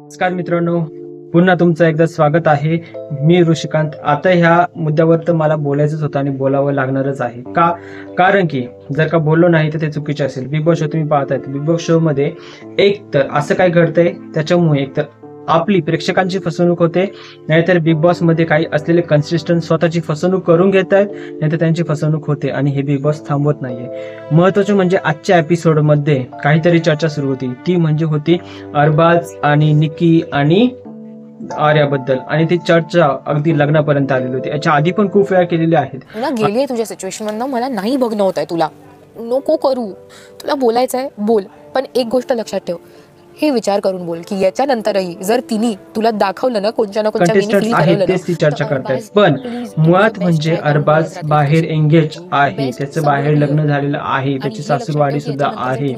नमस्कार मित्रांनो, पुन्हा तुमचं एकदा स्वागत आहे. मी ऋषिकांत. आता ह्या मुद्द्यावर तर मला बोलायचंच होतं आणि बोलावं लागणारच आहे. कारण की जर का बोललो नाही तर ते चुकीचे असेल. बिग बॉस शो तुम्ही पाहताय. बिग बॉस शो मध्ये एक तर असं काय घडतंय त्याच्यामुळे एक तर आपली प्रेक्षकांची फसवणूक होते, नाहीतर बिग बॉस मध्ये काही असलेले कन्सिस्टंट स्वतःची फसवणूक करून घेत आहेत, नाहीतर त्यांची फसवणूक होते आणि हे बिग बॉस थांबवत नाहीये. महत्वाचं म्हणजे आजच्या एपिसोड मध्ये काहीतरी चर्चा सुरू होती. ती म्हणजे होती अरबाज आणि निकी आणि आर्याबद्दल, आणि ती चर्चा अगदी लग्नापर्यंत आलेली होती. याच्या आधी पण खूप वेळा केलेली आहेत. मला गेलीये तुझ्या सिच्युएशन मधनं, मला नाही बघणं होत आहे. तुला नको करू, तुला बोलायचंय बोल, पण एक गोष्ट लक्षात ठेव, हे विचार करून बोल की याच्यानंतरही जर तिने तुला दाखवलं ना कोणत्या ना कोणत्या तेच ती चर्चा करतायत. पण मुळात म्हणजे अरबाज बाहेर एंगेज आहे, त्याचं बाहेर लग्न झालेलं आहे, त्याची सासूरवाडी सुद्धा आहे.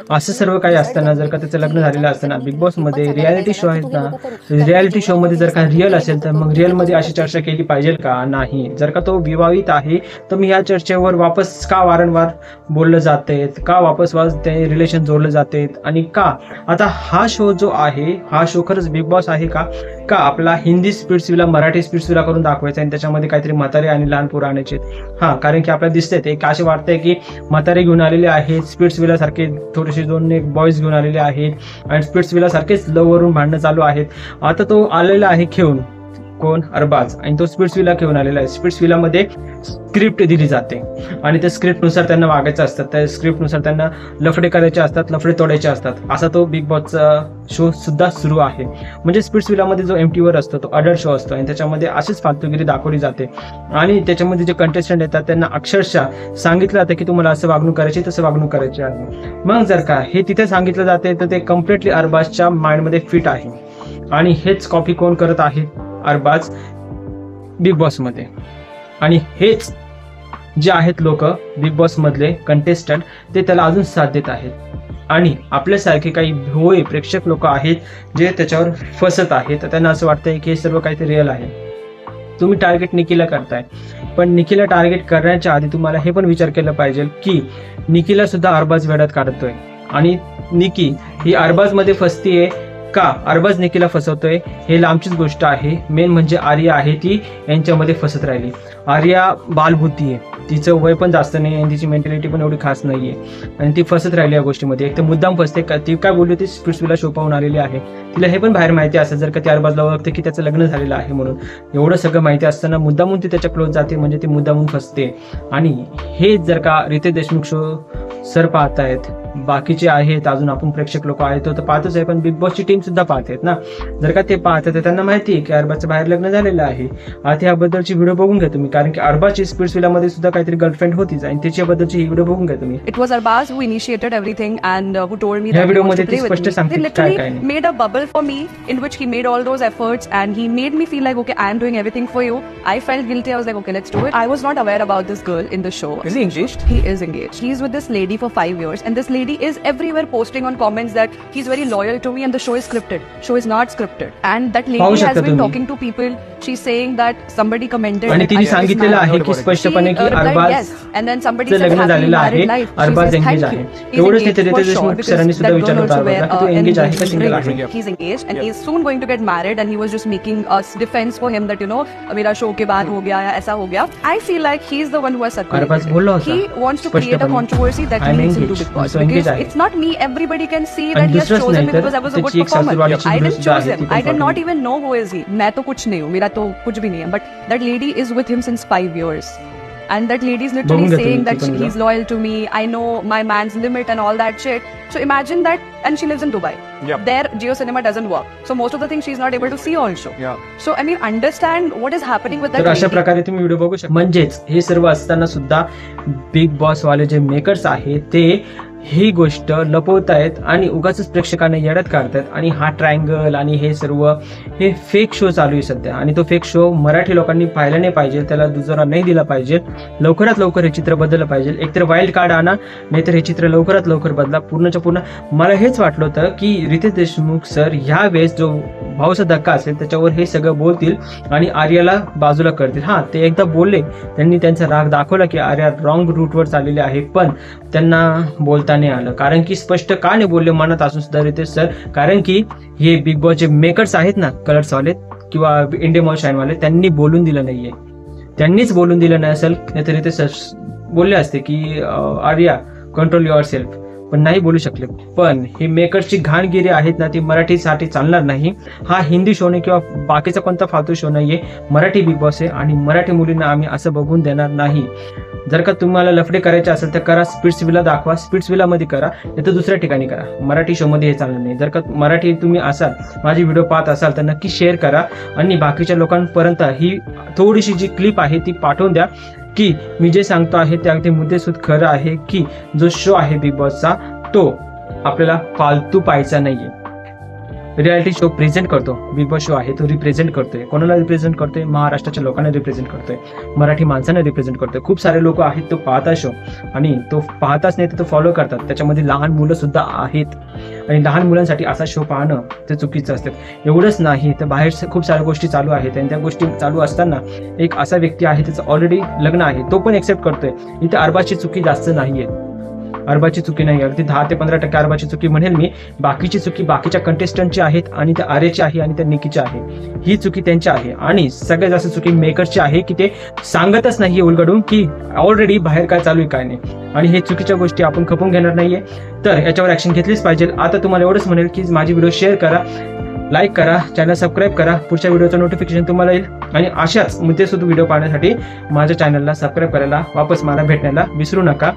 असं सर्व काही असताना जर का त्याचं लग्न झालेलं असताना बिग बॉस मध्ये रियालिटी शो आहेत ना, रियालिटी शो मध्ये जर का रिअल असेल तर मग रिअल मध्ये अशी चर्चा केली पाहिजे का? नाही. जर का तो विवाहित आहे तर मी ह्या चर्चेवर वापस का वारंवार बोललं जाते, का वापस ते रिलेशन जोडलं जाते, आणि का आता हा शो जो आहे, हा शो खरंच बिग बॉस आहे का आपला हिंदी स्पिट्सविला मराठी स्पिट्सविला करून दाखवायचा आणि त्याच्यामध्ये काहीतरी म्हातारे आणि लहान पोरं आणायचे? कारण की आपल्याला दिसतंय ते असे वाटतंय की म्हातारे घेऊन आलेले आहेत, स्पिट्सविला सारखे थोडेसे दोन एक बॉयज घेऊन आलेले आहेत आणि स्पिट्सविला सारखेच लव वरून भांडणं चालू आहेत. आता तो आलेला आहे घेऊन, कोण? अरबाज, आणि तो स्पिट्सविला घेऊन आलेला आहे. स्पिट्सविला मध्ये स्क्रिप्ट दिली जाते आणि त्या स्क्रिप्टनुसार त्यांना वागायचं असतं, त्या स्क्रिप्टनुसार त्यांना लफडे करायचे असतात, लफडे तोडायचे असतात. असा तो बिग बॉसचा शो सुद्धा सुरू आहे. म्हणजे स्पिट्सविलामध्ये जो एमटीवर असतो तो अडल्ट शो असतो आणि त्याच्यामध्ये अशीच फालतूगिरी दाखवली जाते आणि त्याच्यामध्ये जे कंटेस्टंट येतात त्यांना अक्षरशः सांगितलं जातं की तुम्हाला असं वागणूक करायची, तसं वागणूक करायची आहे. मग जर का हे तिथे सांगितलं जाते तर ते कम्प्लिटली अरबाजच्या माइंडमध्ये फिट आहे आणि हेच कॉपी कोण करत आहे? अरबाज बिग बॉस मध्ये. आणि हेच जे आहेत लोक बिग बॉस मधले कंटेस्टंट, ते त्याला अजून साथ देत आहेत. आणि आपल्यासारखे काही भोळे प्रेक्षक लोक आहेत जे त्याच्यावर फसत आहेत. त्यांना असं वाटतंय की हे सर्व काहीतरी रिअल आहे. तुम्ही टार्गेट निकीला करताय, पण निकीला टार्गेट करण्याच्या आधी तुम्हाला हे पण विचार केला पाहिजे की निकीला सुद्धा अरबाज वेड्यात काढतोय आणि निकी ही अरबाज मध्ये फसतीये का अरबाज निकीला फसवतोय हे लांबचीच गोष्ट आहे. मेन म्हणजे आर्या आहे, ती यांच्यामध्ये फसत राहिली. आर्या बालबुद्धी आहे, तिचं वय पण जास्त नाही आणि तिची मेंटॅलिटी पण एवढी खास नाहीये आणि ती फसत राहिली या गोष्टीमध्ये. एक तर मुद्दाम फसते. ती काय बोलली होती? स्पिट्सविला शो पाहून आलेली आहे, तिला हे पण बाहेर माहिती असतं जर का ती अरबाजला ओळखते की त्याचं लग्न झालेलं आहे म्हणून. एवढं सगळं माहिती असताना मुद्दामून ती त्याच्या क्लोज जाते, म्हणजे ती मुद्दामून फसते. आणि हे जर का रितेश देशमुख शो सर पाहतायत, बाकीचे आहेत अजून आपण प्रेक्षक लोक आहेत तर पाहतच आहे, पण बिग बॉसची टीम सुद्धा पाहतात ना. जर का ते पाहतात तर त्यांना माहिती आहे की अरबाजचं बाहेर लग्न झालेलं आहे. आता याबद्दलची व्हिडिओ बघून घ्या तुम्ही, कारण की अरबाजची स्पिट्सविला मध्ये सुद्धा काहीतरी गर्लफ्रेंड होतीच आणि त्याच्याबद्दलची व्हिडिओ बघून घ्या तुम्ही. It was Arbaz who initiated everything and who told me या that he व्हिडिओ wants मध्ये to ती play with स्पष्ट me. सांगते They काय literally made a bubble for me in which he made all those efforts and he made me feel like, okay, I am doing everything for you. I felt guilty. I was like, okay, let's do it. I was not aware about this girl in the show. Is he engaged? He is engaged. He is with this lady for 5 years and this lady is everywhere posting on comments that he's very loyal to me and the show is scripted. Show is not scripted. And that lady has been talking to people. She's saying that somebody commented आणि तिने सांगितलेलं आहे की स्पष्टपने की Arbaaz and then somebody said लग्न झालेलं आहे, Arbaaz engage आहे. एवढंच तिथे रितेश देशमुख सरांनी सुद्धा विचारलं होतं की तो एंगेज आहे का सिंगल आहे. He's engaged and he's soon going to get married and he was just making us defense for him that you know मेरा शो के बाद हो गया या ऐसा हो गया. I feel like he's the one who has Arbaaz बोलला होता, he wants to create a controversy that leads into Big Boss because it's not me. Everybody can see that he has chosen me because I was a good performer. I didn't choose him. I did not even know who is he. मैं तो कुछ नहीं हूँ, मेरा तो कुछ भी नहीं है. But that lady is with him since 5 years. And that lady is literally saying that he's loyal to me. I know my man's limit and all that shit. So imagine that, and she lives in Dubai. Yep. There, Jio Cinema doesn't work. So most of the things she's not able to see also. Yeah. So I mean, understand what is happening with that. तर अशा प्रकारे तुम्ही video बघू शकता. म्हणजेच हे सर्व असताना सुद्धा बिग बॉस वाले जे मेकर्स आहेत ते ही गोष्ट लपवतायत आणि उगाच प्रेक्षकांना येड्यात काढतात. आणि हा ट्रायंगल आणि हे सर्व हे फेक शो चालू आहे सध्या आणि तो फेक शो मराठी लोकांनी पाहिला नाही पाहिजे, त्याला दुजोरा नाही दिला पाहिजे. लवकरात लवकर हे चित्र बदललं पाहिजे. एकतर वाईल्ड कार्ड आणा, नाहीतर हे चित्र लवकरात लवकर बदला. पूर्णच्या पूर्ण मला हेच वाटलं होतं की रितेश देशमुख सर ह्या वेळेस जो भाऊचा धक्का असेल त्याच्यावर हे सगळं बोलतील आणि आर्याला बाजूला करतील. हां, ते एकदा बोलले, त्यांनी त्यांचा राग दाखवला की आर्या रॉंग रूटवर चाललेले आहे, पण त्यांना बोलता नाही आलं. कारण की स्पष्ट का नाही बोलले मनात असून सुद्धा रितेश सर? कारण की हे बिग बॉसचे मेकर्स आहेत ना, कलर्सवाले किंवा इंडिया मॉल शाईनवाले, त्यांनी बोलून दिलं नाहीये. त्यांनीच बोलून दिलं नाही असेल, नाहीतर रितेश सर बोलले असते की आर्या कंट्रोल युअर सेल्फ, पण नाही बोलू शकले. पण हे मेकर्सची घाणगिरी आहेत ना, ती मराठीसाठी चालणार नाही. हा हिंदी शो नाही किंवा बाकीचा कोणता फालतू शो नाहीये, मराठी बिग बॉस आहे आणि मराठी मुलींना आम्ही असं बघून देणार नाही. जर का तुम्हाला लफडे करायचे असेल तर करा, स्पिट्सविला दाखवा, स्पिट्सविलामध्ये करा, नाही तर दुसऱ्या ठिकाणी करा. मराठी शोमध्ये हे चालणार नाही. जर का मराठी तुम्ही असाल, माझी व्हिडिओ पाहत असाल तर नक्की शेअर करा आणि बाकीच्या लोकांपर्यंत ही थोडीशी जी क्लिप आहे ती पाठवून द्या की मी जे सांगतो आहे ते अगदी मुद्देसूद खरं आहे की जो शो आहे बिग बॉसचा तो आपल्याला फालतू पाहायचा नाहीये. रियालिटी शो प्रेझेंट करतो, बिग बॉस शो आहे तो रिप्रेझेंट करतोय. कोणाला रिप्रेझेंट करतोय? महाराष्ट्राच्या लोकांना रिप्रेझेंट करतोय, मराठी माणसांना रिप्रेझेंट करतोय. खूप सारे लोक आहेत तो पाहता शो, आणि तो पाहताच नाही तर तो फॉलो करतात. त्याच्यामध्ये लहान मुलं सुद्धा आहेत आणि लहान मुलांसाठी असा शो पाहणं ते चुकीचं असतं. एवढंच नाही तर बाहेर खूप साऱ्या गोष्टी चालू आहेत आणि त्या गोष्टी चालू असताना एक असा व्यक्ती आहे त्याचं ऑलरेडी लग्न आहे, तो पण एक्सेप्ट करतोय. इथे अरबाजची चुकी जास्त नाहीये, अरबाची चुकी नाही, अगदी 10 ते 15% अरबाची चुकी म्हणेल मी. बाकीची चुकी बाकीच्या कंटेस्टंटची आहेत आणि त्या आर्याची आहे आणि त्या निकीची आहे. ही चुकी त्यांची आहे आणि सगळ्यात जास्त चुकी मेकर्सची आहे की ते सांगतच नाही उलगडून की ऑलरेडी बाहेर काय चालू आहे काय नाही. आणि हे चुकीच्या गोष्टी आपण खपून घेणार नाहीये, तर याच्यावर ऍक्शन घेतलीच पाहिजे. आता तुम्हाला एवढंच म्हणेल की माझी व्हिडिओ शेअर करा, लाईक करा, चॅनल सबस्क्राईब करा, पुढच्या व्हिडिओचं नोटिफिकेशन तुम्हाला येईल. आणि अशाच मुद्देसूद व्हिडिओ पाहण्यासाठी माझ्या चॅनलला सबस्क्राईब करायला, वापस मला भेटण्याला विसरू नका.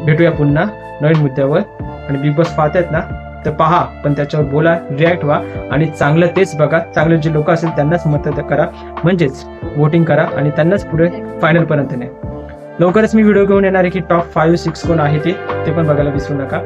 भेटूया पुन्हा नवीन मुद्द्यावर. आणि बिग बॉस पाहतायत ना तर पहा, पण त्याच्यावर बोला, रिॲक्ट व्हा आणि चांगलं तेच बघा. चांगले जे लोक असेल त्यांनाच मत करा, म्हणजेच वोटिंग करा आणि त्यांनाच पुढे फायनलपर्यंत न्या. लवकरच मी व्हिडिओ घेऊन येणार आहे की टॉप 5-6 कोण आहे ते पण बघायला विसरू नका.